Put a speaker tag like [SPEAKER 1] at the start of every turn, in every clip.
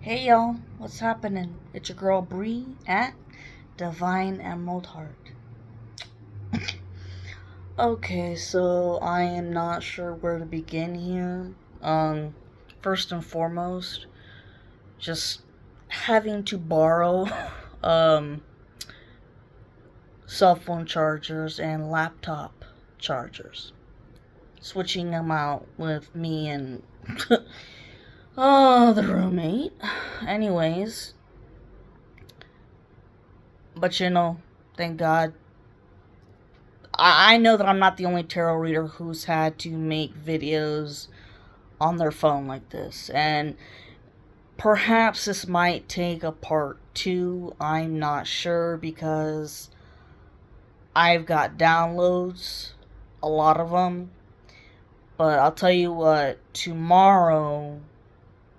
[SPEAKER 1] Hey y'all, what's happening? It's your girl Bree at Divine Emerald Heart. Okay, so I am not sure where to begin here. First and foremost, just having to borrow um cell phone chargers and laptop chargers. Switching them out with me and the roommate. Anyways, but thank God I know that I'm not the only tarot reader who's had to make videos on their phone like this. And perhaps this might take a part two. I'm not sure because I've got downloads, a lot of them. But I'll tell you what, tomorrow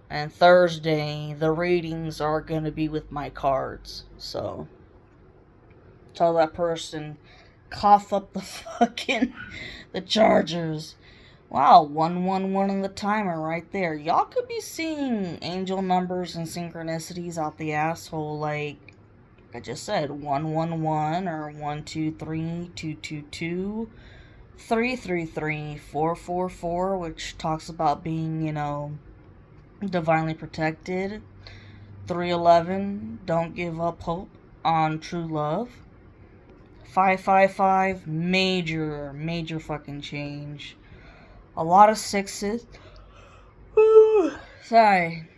[SPEAKER 1] and Thursday, the readings are going to be with my cards. So tell that person, cough up the chargers. Wow, 111 on the timer right there. Y'all could be seeing angel numbers and synchronicities out the asshole, like I just said, 111 or 123 222 333 444, which talks about being, divinely protected. 311, don't give up hope on true love. 555, major fucking change. A lot of sixes. Sorry.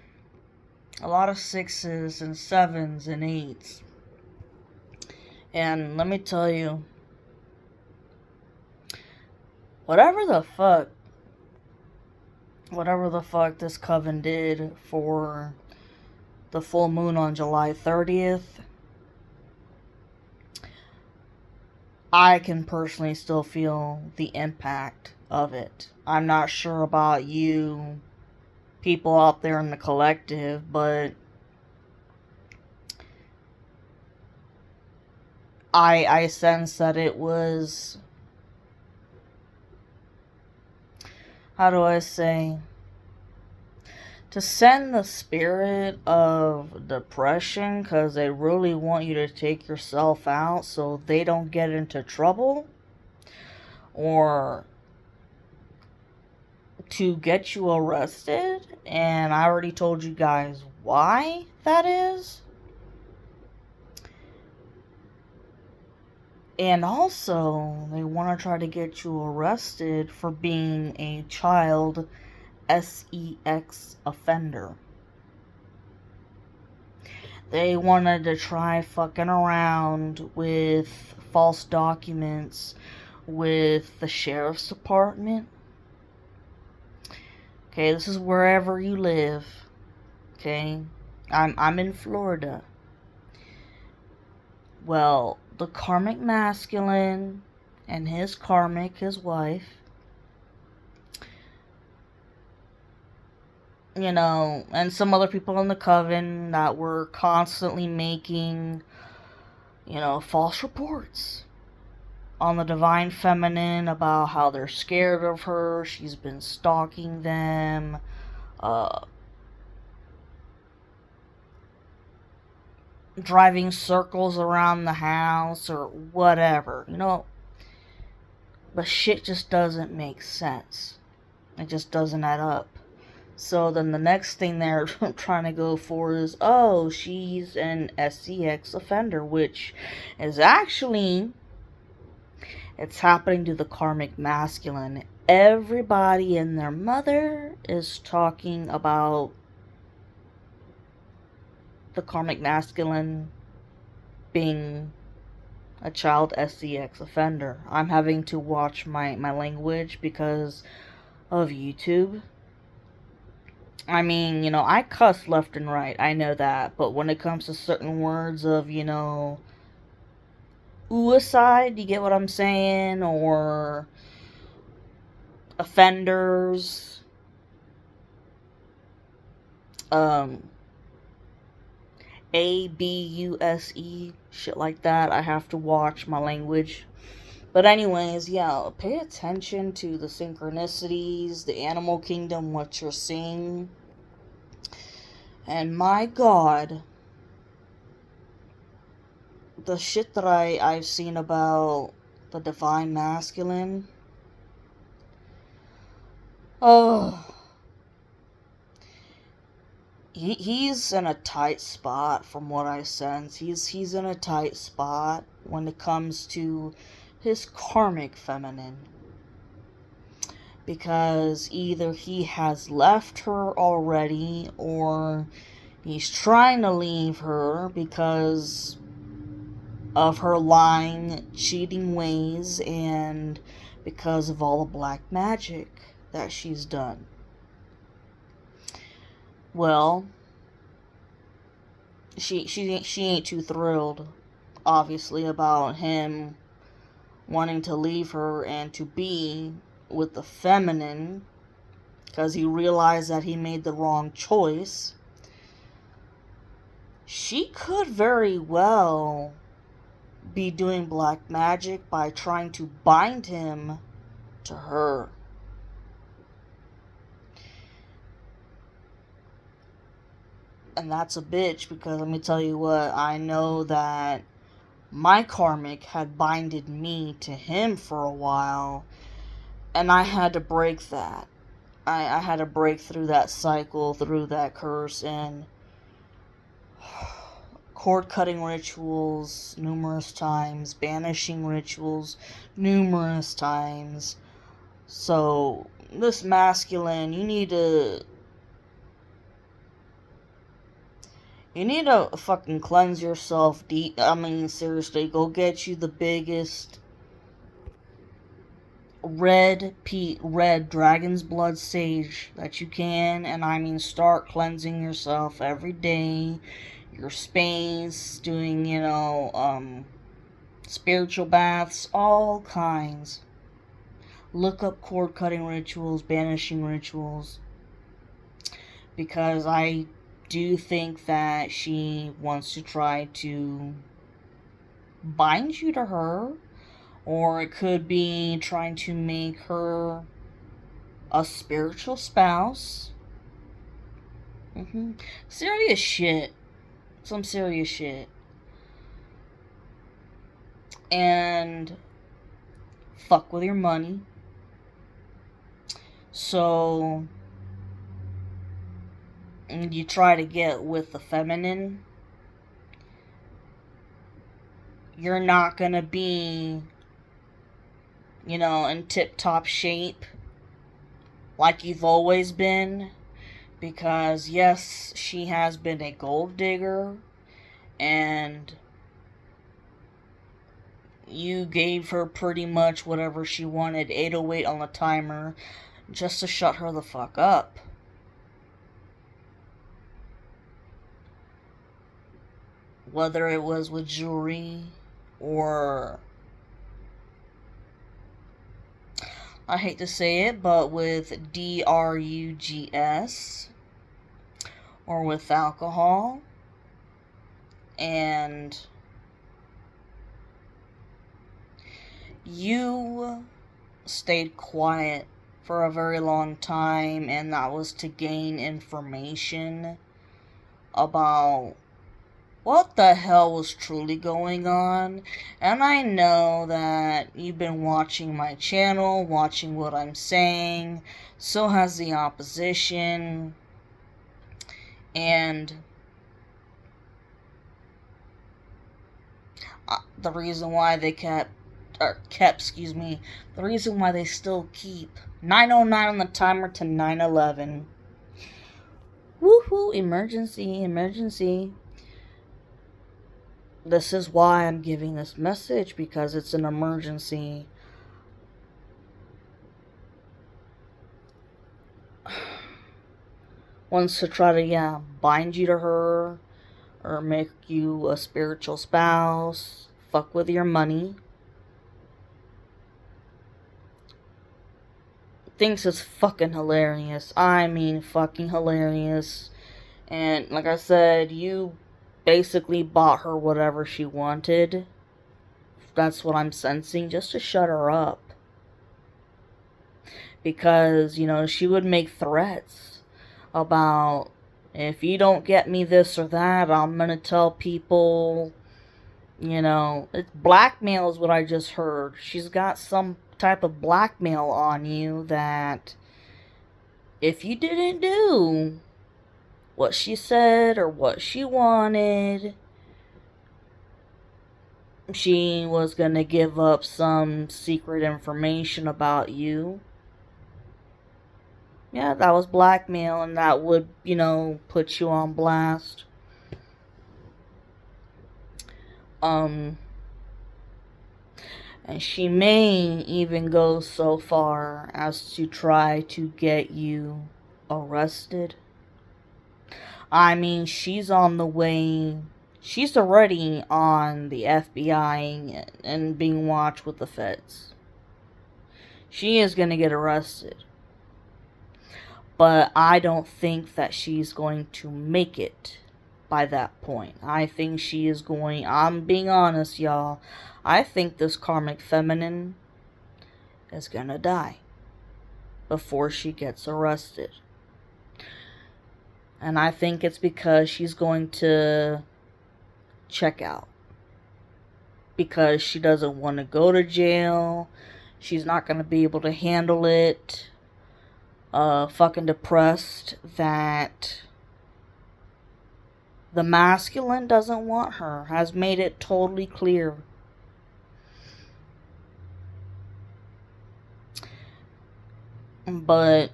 [SPEAKER 1] A lot of sixes and sevens and eights. And let me tell you, whatever the fuck this coven did for the full moon on July 30th, I can personally still feel the impact of it. I'm not sure about you people out there in the collective, but I sense that it was, how do I say, to send the spirit of depression, because they really want you to take yourself out so they don't get into trouble, or to get you arrested. And I already told you guys why that is. And also, they want to try to get you arrested for being a child sex offender. They wanted to try fucking around with false documents with the sheriff's department. Okay, this is wherever you live. Okay, I'm in Florida. Well, the karmic masculine and his wife, and some other people in the coven that were constantly making, false reports on the divine feminine about how they're scared of her, she's been stalking them, driving circles around the house or whatever, but shit just doesn't make sense. It just doesn't add up. So then the next thing they're trying to go for is, oh, she's an sex offender, which is actually, it's happening to the karmic masculine. Everybody and their mother is talking about the karmic masculine being a child sex offender. I'm having to watch my language because of YouTube. I mean, I cuss left and right, I know that, but when it comes to certain words of, suicide, you get what I'm saying, or offenders, abuse, shit like that, I have to watch my language. But anyways, yeah, pay attention to the synchronicities, the animal kingdom, what you're seeing. And my God, the shit that I've seen about the Divine Masculine, oh, he's in a tight spot from what I sense. He's in a tight spot when it comes to his karmic feminine. Because either he has left her already, or he's trying to leave her because of her lying, cheating ways, and because of all the black magic that she's done. Well, she ain't too thrilled, obviously, about him wanting to leave her and to be with the feminine, because he realized that he made the wrong choice. She could very well be doing black magic by trying to bind him to her. And that's a bitch, because let me tell you what, I know that my karmic had binded me to him for a while, and I had to break that. I had to break through that cycle, through that curse, and cord cutting rituals numerous times, banishing rituals numerous times. So, this masculine, you need to fucking cleanse yourself deep. I mean, seriously, go get you the biggest red dragon's blood sage that you can, and I mean, start cleansing yourself every day. Your space, doing, spiritual baths, all kinds. Look up cord cutting rituals, banishing rituals, because I do think that she wants to try to bind you to her, or it could be trying to make her a spiritual spouse. Serious shit. Some serious shit. And fuck with your money. So you try to get with the feminine, you're not gonna be, in tip-top shape like you've always been, because yes, she has been a gold digger, and you gave her pretty much whatever she wanted, 808 on the timer, just to shut her the fuck up. Whether it was with jewelry, or, I hate to say it, but with drugs, or with alcohol, and you stayed quiet for a very long time, and that was to gain information about what the hell was truly going on. And I know that you've been watching my channel, watching what I'm saying, so has the opposition, and the reason why they the reason why they still keep 909 on the timer to 911. Woohoo, emergency. This is why I'm giving this message, because it's an emergency. Wants to try to, bind you to her, or make you a spiritual spouse, fuck with your money. Thinks it's fucking hilarious. I mean, fucking hilarious. And like I said, you basically bought her whatever she wanted. That's what I'm sensing, just to shut her up. Because, she would make threats about If you don't get me this or that, I'm gonna tell people, it's blackmail is what I just heard. She's got some type of blackmail on you that if you didn't do what she said or what she wanted, she was gonna give up some secret information about you. Yeah, that was blackmail, and that would, put you on blast. And she may even go so far as to try to get you arrested. I mean, she's on the way. She's already on the FBI and being watched with the feds. She is going to get arrested. But I don't think that she's going to make it by that point. I think she is going... I'm being honest, y'all. I think this karmic feminine is going to die before she gets arrested. And I think it's because she's going to check out. Because she doesn't want to go to jail. She's not going to be able to handle it. Fucking depressed that the masculine doesn't want her. Has made it totally clear. But,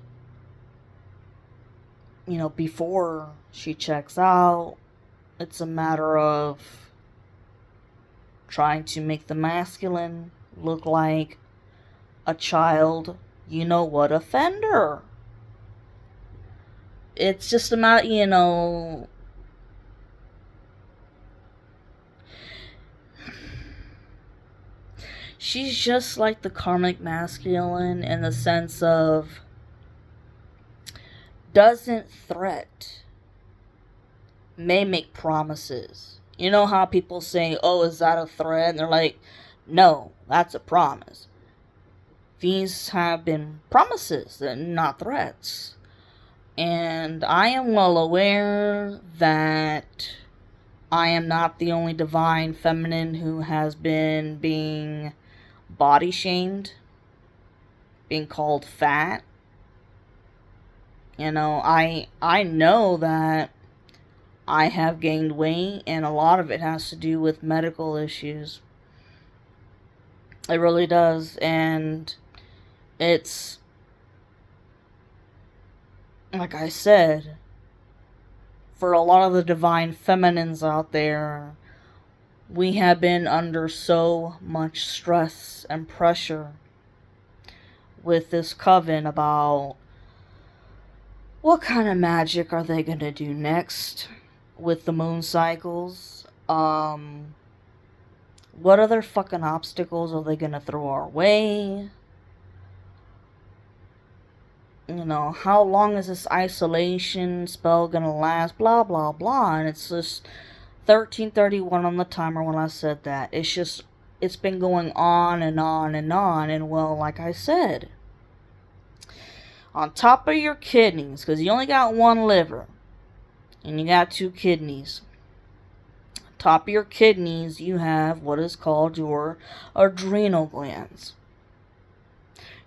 [SPEAKER 1] before she checks out, it's a matter of trying to make the masculine look like a child, offender. It's just about, she's just like the karmic masculine in the sense of doesn't threat, may make promises. You know how people say, oh, is that a threat? And they're like, no, that's a promise. These have been promises and not threats. And I am well aware that I am not the only divine feminine who has been being body shamed, being called fat. I know that I have gained weight, and a lot of it has to do with medical issues. It really does, and it's, like I said, for a lot of the divine feminines out there, we have been under so much stress and pressure with this coven about what kind of magic are they going to do next with the moon cycles. What other fucking obstacles are they going to throw our way? How long is this isolation spell going to last? Blah, blah, blah. And it's just 13:31 on the timer when I said that. It's been going on and on and on. And well, like I said, on top of your kidneys, because you only got one liver and you got 2 kidneys. On top of your kidneys, you have what is called your adrenal glands.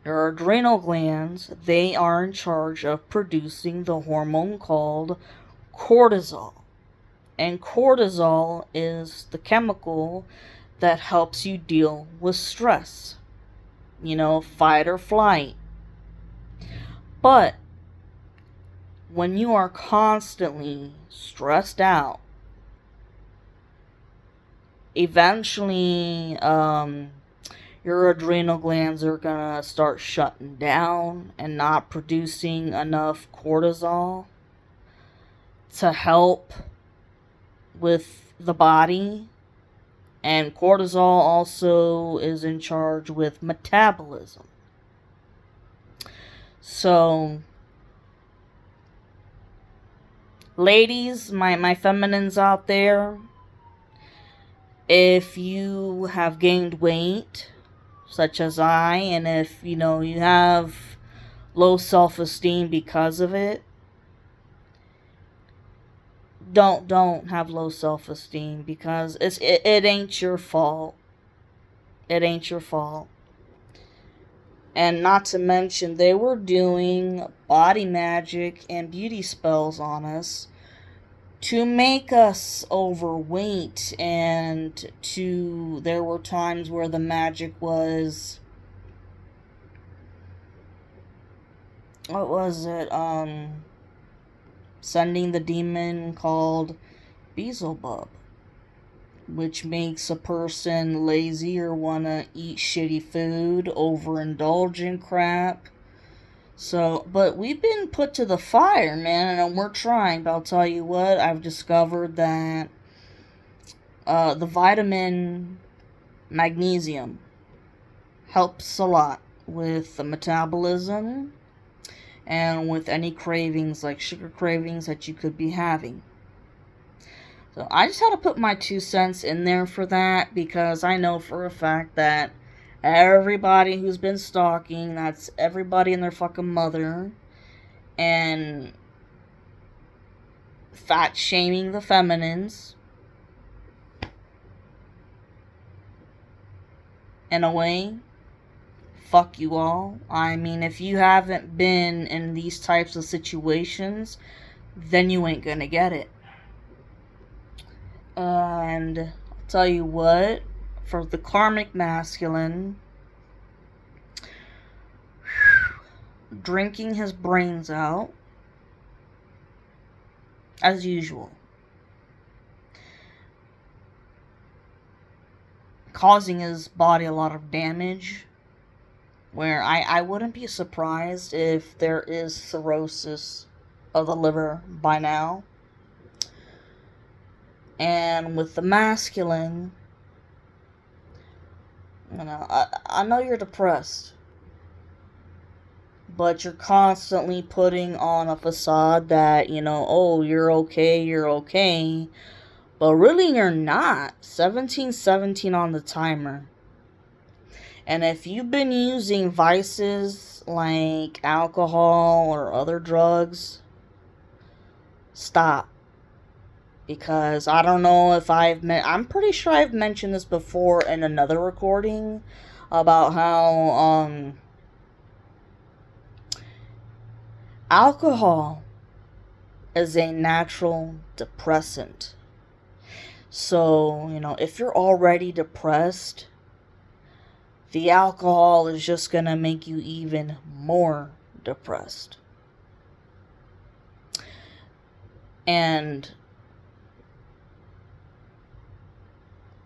[SPEAKER 1] Your adrenal glands, they are in charge of producing the hormone called cortisol. And cortisol is the chemical that helps you deal with stress. Fight or flight. But when you are constantly stressed out, eventually your adrenal glands are gonna start shutting down and not producing enough cortisol to help with the body. And cortisol also is in charge with metabolism. So, ladies, my feminines out there, if you have gained weight, such as I, and if, you have low self-esteem because of it, don't have low self-esteem, because it ain't your fault. It ain't your fault. And not to mention, they were doing body magic and beauty spells on us to make us overweight, and there were times where the magic was, what was it, sending the demon called Beelzebub, which makes a person lazy or wanna eat shitty food, overindulge in crap. So, but we've been put to the fire, man, and we're trying. But I'll tell you what, I've discovered that the vitamin magnesium helps a lot with the metabolism and with any cravings, like sugar cravings, that you could be having. So I just had to put my 2 cents in there for that, because I know for a fact that everybody who's been stalking, that's everybody and their fucking mother, and fat shaming the feminines, in a way, fuck you all. I mean, if you haven't been in these types of situations, then you ain't gonna get it. And I'll tell you what, for the karmic masculine, drinking his brains out, as usual, causing his body a lot of damage, where I wouldn't be surprised if there is cirrhosis of the liver by now. And with the masculine, you know, I know you're depressed, but you're constantly putting on a facade that, you know, oh, you're okay, but really you're not. 1717 on the timer. And if you've been using vices like alcohol or other drugs, stop. Because I don't know if I'm pretty sure I've mentioned this before in another recording about how alcohol is a natural depressant. So, you know, if you're already depressed, the alcohol is just gonna make you even more depressed. And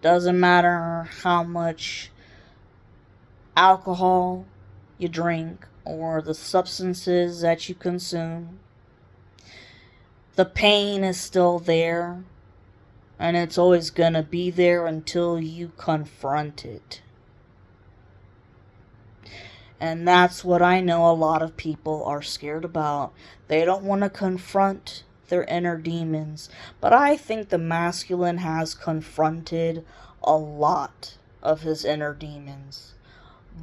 [SPEAKER 1] doesn't matter how much alcohol you drink or the substances that you consume, the pain is still there, and it's always gonna be there until you confront it. And that's what I know a lot of people are scared about. They don't want to confront their inner demons. But I think the masculine has confronted a lot of his inner demons.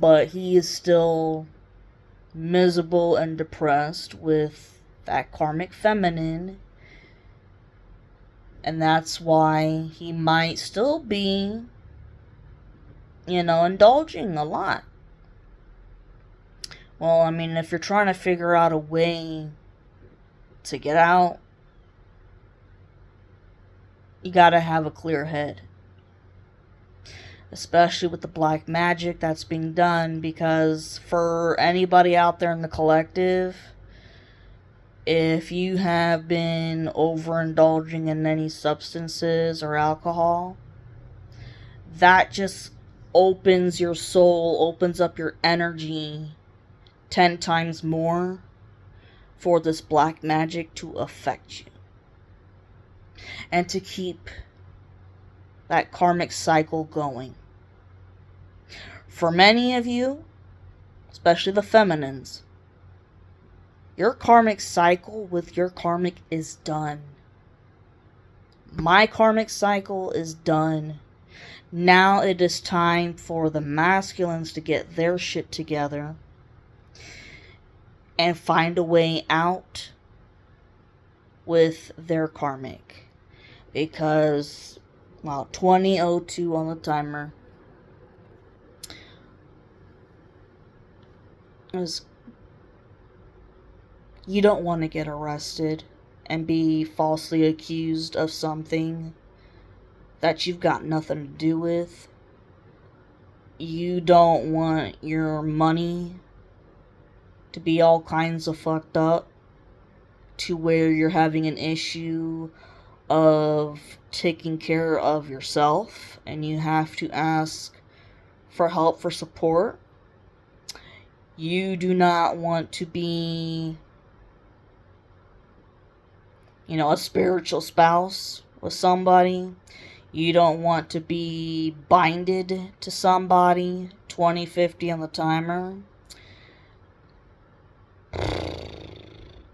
[SPEAKER 1] But he is still miserable and depressed with that karmic feminine. And that's why he might still be, you know, indulging a lot. Well, I mean, if you're trying to figure out a way to get out, you gotta have a clear head. Especially with the black magic that's being done, because for anybody out there in the collective, if you have been overindulging in any substances or alcohol, that just opens your soul, opens up your energy 10 times more for this black magic to affect you. And to keep that karmic cycle going. For many of you, especially the feminines, your karmic cycle with your karmic is done. My karmic cycle is done. Now it is time for the masculines to get their shit together and find a way out with their karmic. because, well, 20:02 on the timer. Is you don't want to get arrested and be falsely accused of something that you've got nothing to do with. You don't want your money to be all kinds of fucked up to where you're having an issue of taking care of yourself and you have to ask for help, for support. You do not want to be, a spiritual spouse with somebody. You don't want to be binded to somebody. 20:50 on the timer.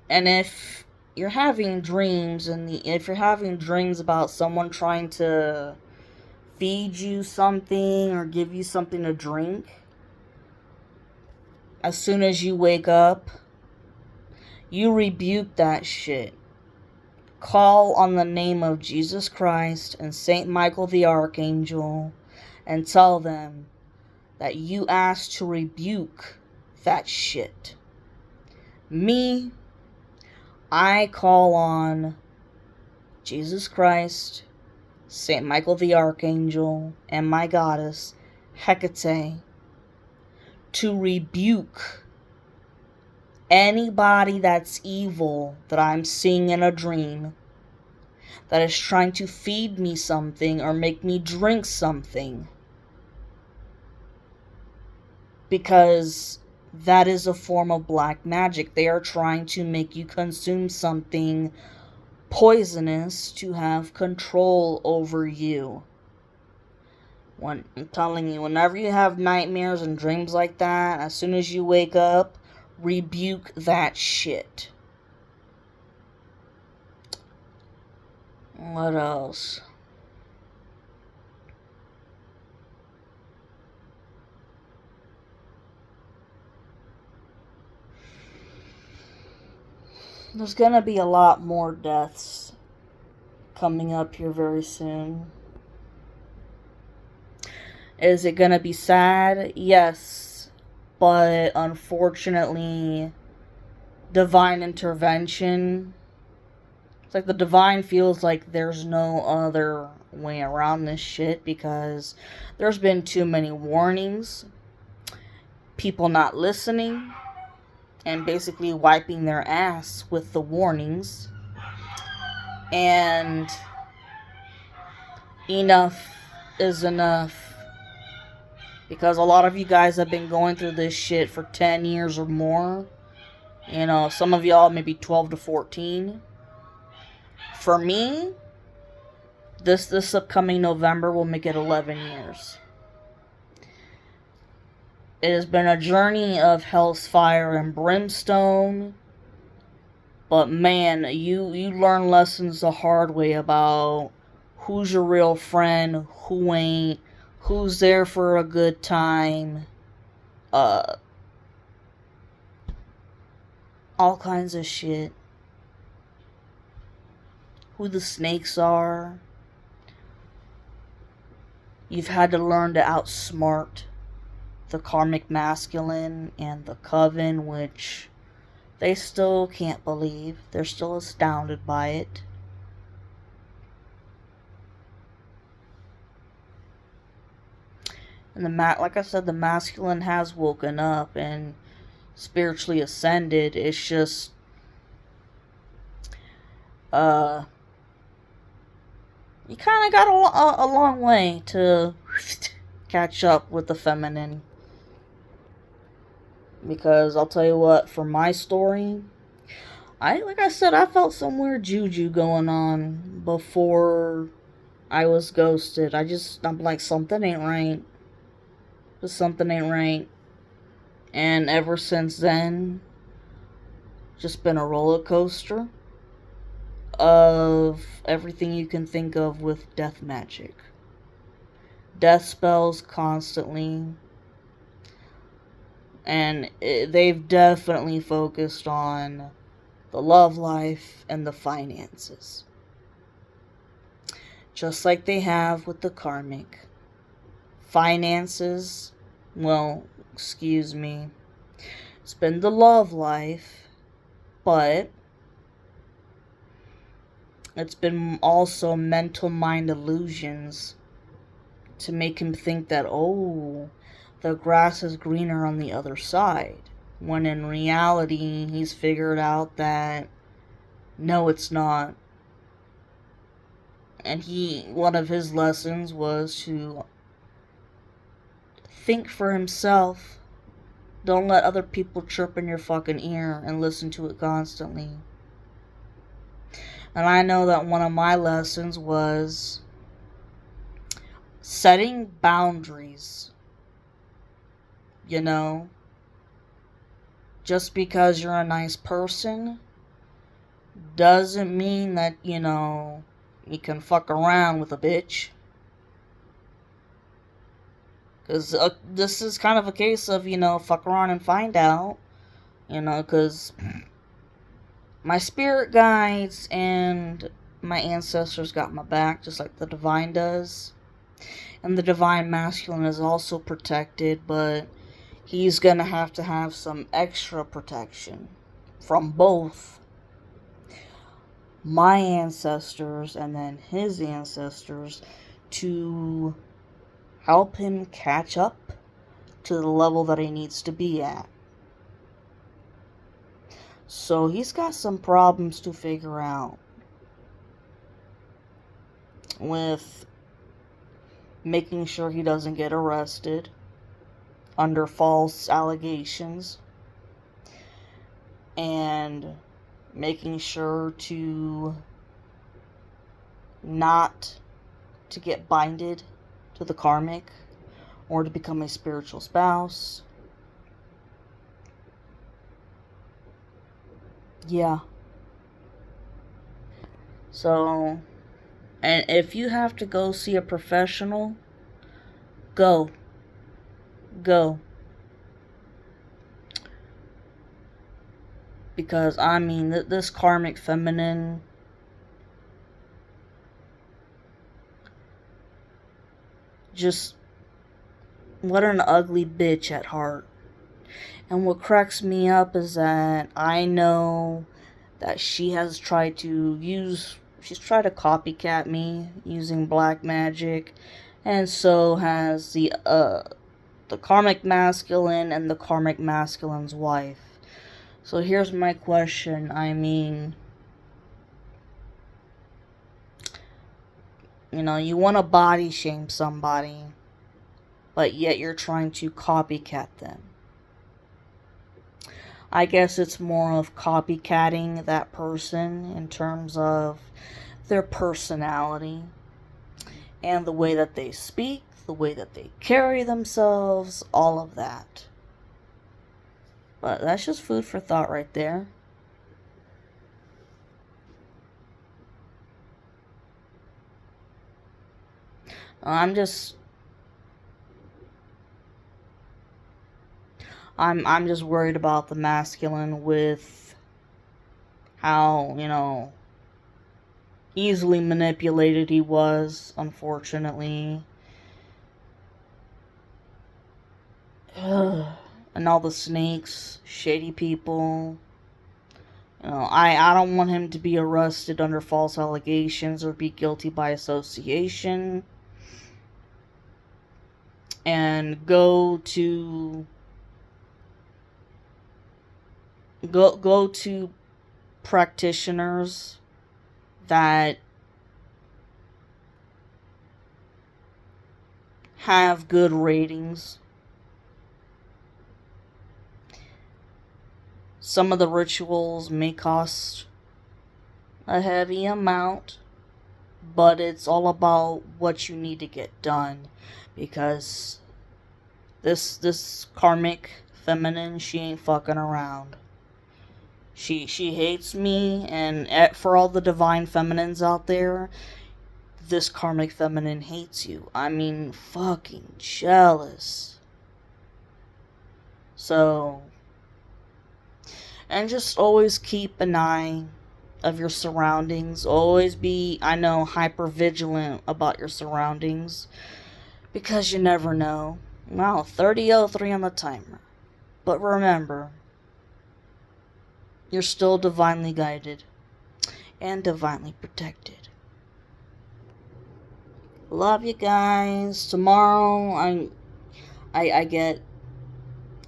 [SPEAKER 1] And if you're having dreams, if you're having dreams about someone trying to feed you something or give you something to drink, as soon as you wake up, you rebuke that shit. Call on the name of Jesus Christ and Saint Michael the Archangel and tell them that you asked to rebuke that shit. Me, I call on Jesus Christ, Saint Michael the Archangel, and my goddess, Hecate, to rebuke anybody that's evil that I'm seeing in a dream that is trying to feed me something or make me drink something. Because that is a form of black magic. They are trying to make you consume something poisonous to have control over you. I'm telling you, whenever you have nightmares and dreams like that, as soon as you wake up, rebuke that shit. What else? There's gonna be a lot more deaths coming up here very soon. Is it gonna be sad? Yes. But unfortunately, divine intervention, it's like the divine feels like there's no other way around this shit because there's been too many warnings, people not listening, and basically wiping their ass with the warnings. And enough is enough. Because a lot of you guys have been going through this shit for 10 years or more. Some of y'all maybe 12 to 14. For me, this upcoming November will make it 11 years. It has been a journey of hell's fire and brimstone. But man, you learn lessons the hard way about who's your real friend, who ain't, who's there for a good time, all kinds of shit. Who the snakes are. You've had to learn to outsmart the karmic masculine and the coven, which they still can't believe. They're still astounded by it. And like I said, the masculine has woken up and spiritually ascended. It's just, you kind of got a long way to catch up with the feminine. Because I'll tell you what, for my story, like I said, I felt some weird juju going on before I was ghosted. I'm like, something ain't right. Just something ain't right. And ever since then, just been a roller coaster of everything you can think of with death magic. Death spells constantly. And they've definitely focused on the love life and the finances. just like they have with the karmic. Finances, well, excuse me, it's been the love life, but it's been also mental mind illusions to make him think that, oh, the grass is greener on the other side. When in reality, he's figured out that no, it's not. And one of his lessons was to think for himself. Don't let other people chirp in your fucking ear and listen to it constantly. And I know that one of my lessons was setting boundaries. You know, just because you're a nice person doesn't mean that, you can fuck around with a bitch. Because this is kind of a case of, fuck around and find out. Because my spirit guides and my ancestors got my back, just like the divine does. And the divine masculine is also protected, but he's going to have some extra protection from both my ancestors and then his ancestors to help him catch up to the level that he needs to be at. So he's got some problems to figure out with making sure he doesn't get arrested under false allegations, and making sure to not to get binded to the karmic or to become a spiritual spouse. Yeah. So, and if you have to go see a professional, go. Because, this karmic feminine, just, what an ugly bitch at heart. And what cracks me up is that I know that she's tried to copycat me using black magic, and so has the karmic masculine and the karmic masculine's wife. So here's my question. You want to body shame somebody, but yet you're trying to copycat them. I guess it's more of copycatting that person in terms of their personality and the way that they speak, the way that they carry themselves, all of that. But that's just food for thought right there. I'm just worried about the masculine with how, easily manipulated he was, unfortunately. And all the snakes, shady people. I don't want him to be arrested under false allegations or be guilty by association. And go to practitioners that have good ratings. Some of the rituals may cost a heavy amount, but it's all about what you need to get done, because this karmic feminine, she ain't fucking around. She hates me, and for all the divine feminines out there, this karmic feminine hates you. Fucking jealous. So, and just always keep an eye of your surroundings. Always be, I know, hyper vigilant about your surroundings because you never know. Wow, 30:03 on the timer. But remember, you're still divinely guided and divinely protected. Love you guys. Tomorrow I get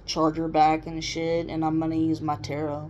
[SPEAKER 1] charger back and shit, and I'm gonna use my tarot.